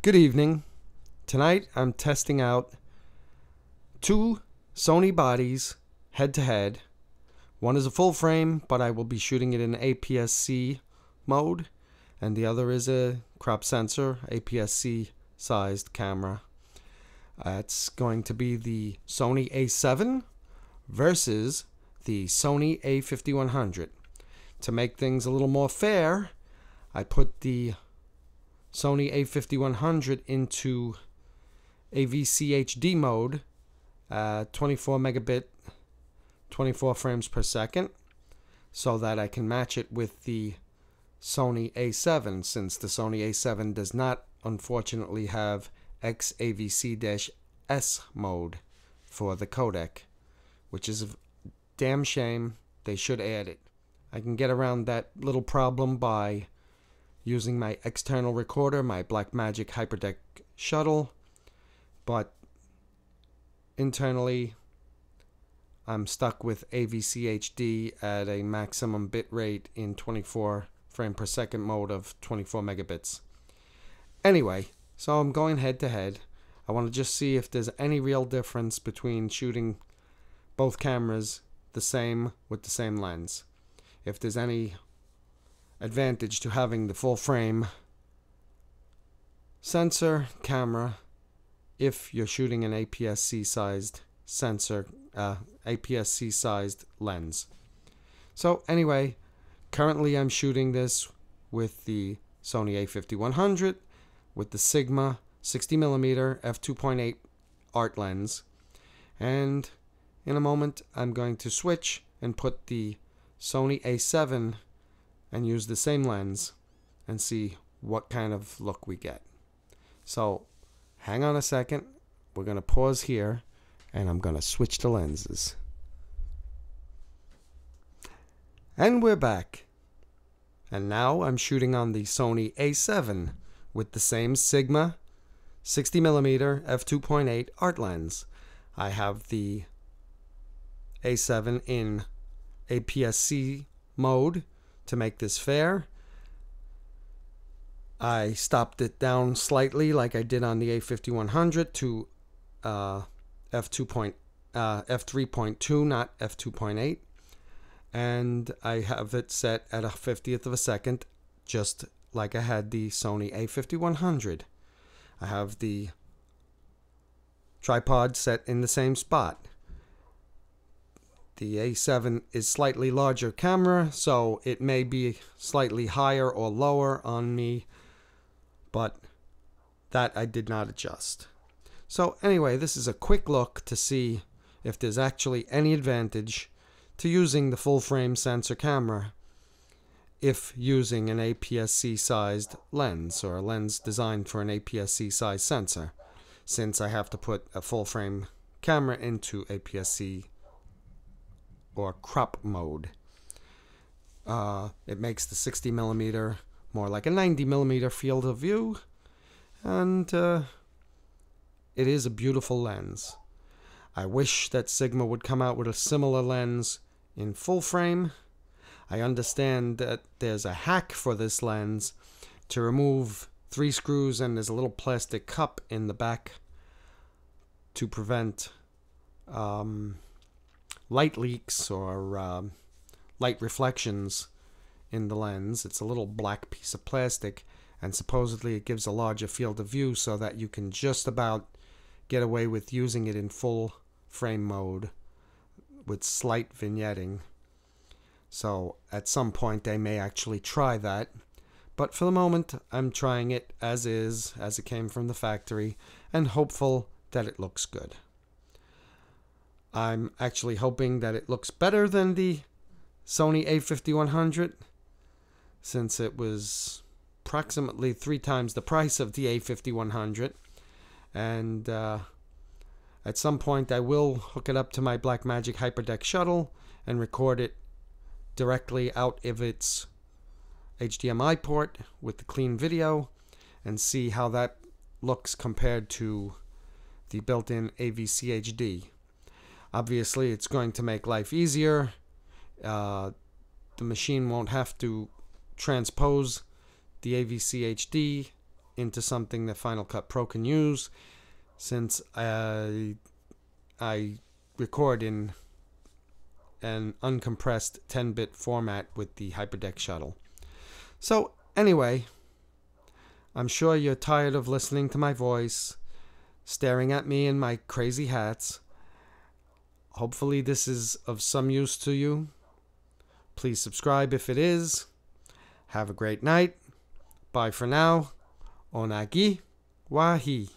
Good evening. Tonight I'm testing out two Sony bodies head-to-head. One is a full frame, but I will be shooting it in APS-C mode, and the other is a crop sensor, APS-C sized camera. It's going to be the Sony A7 versus the Sony A5100. To make things a little more fair, I put the Sony A5100 into AVCHD mode, 24 megabit, 24 frames per second, so that I can match it with the Sony A7, since the Sony A7 does not, unfortunately, have XAVC-S mode for the codec, which is a damn shame. They should add it. I can get around that little problem by using my external recorder, my Blackmagic Hyperdeck shuttle, but internally I'm stuck with AVCHD at a maximum bit rate in 24 frame per second mode of 24 megabits. Anyway, so I'm going head to head. I want to just see if there's any real difference between shooting both cameras the same with the same lens. If there's any advantage to having the full frame sensor camera if you're shooting an APS-C sized sensor, APS-C sized lens. So anyway, currently I'm shooting this with the Sony A5100 with the Sigma 60mm F2.8 Art Lens, and in a moment I'm going to switch and put the Sony A7 and use the same lens and see what kind of look we get. So hang on a second, we're going to pause here and I'm going to switch the lenses. And we're back. And now I'm shooting on the Sony A7 with the same Sigma 60mm f2.8 Art Lens. I have the A7 in APS-C mode to make this fair. I stopped it down slightly like I did on the A5100 to f3.2, not f2.8, and I have it set at a 50th of a second, just like I had the Sony A5100. I have the tripod set in the same spot. The A7 is slightly larger camera, so it may be slightly higher or lower on me, but that I did not adjust. So anyway, this is a quick look to see if there's actually any advantage to using the full frame sensor camera if using an APS-C sized lens, or a lens designed for an APS-C sized sensor, since I have to put a full frame camera into APS-C or crop mode. It makes the 60mm more like a 90mm field of view, and it is a beautiful lens. I wish that Sigma would come out with a similar lens in full frame. I understand that there's a hack for this lens to remove 3 screws, and there's a little plastic cup in the back to prevent light leaks or light reflections in the lens. It's a little black piece of plastic, and supposedly it gives a larger field of view so that you can just about get away with using it in full frame mode with slight vignetting. So at some point they may actually try that, but for the moment I'm trying it as is, as it came from the factory, and hopeful that it looks good. I'm actually hoping that it looks better than the Sony A5100, since it was approximately 3 times the price of the A5100, and at some point I will hook it up to my Blackmagic Hyperdeck shuttle and record it directly out of its HDMI port with the clean video and see how that looks compared to the built-in AVCHD. Obviously, it's going to make life easier. The machine won't have to transpose the AVCHD into something that Final Cut Pro can use, since I record in an uncompressed 10-bit format with the HyperDeck shuttle. So anyway, I'm sure you're tired of listening to my voice, staring at me in my crazy hats. Hopefully this is of some use to you. Please subscribe if it is. Have a great night. Bye for now. Onagi Wahi.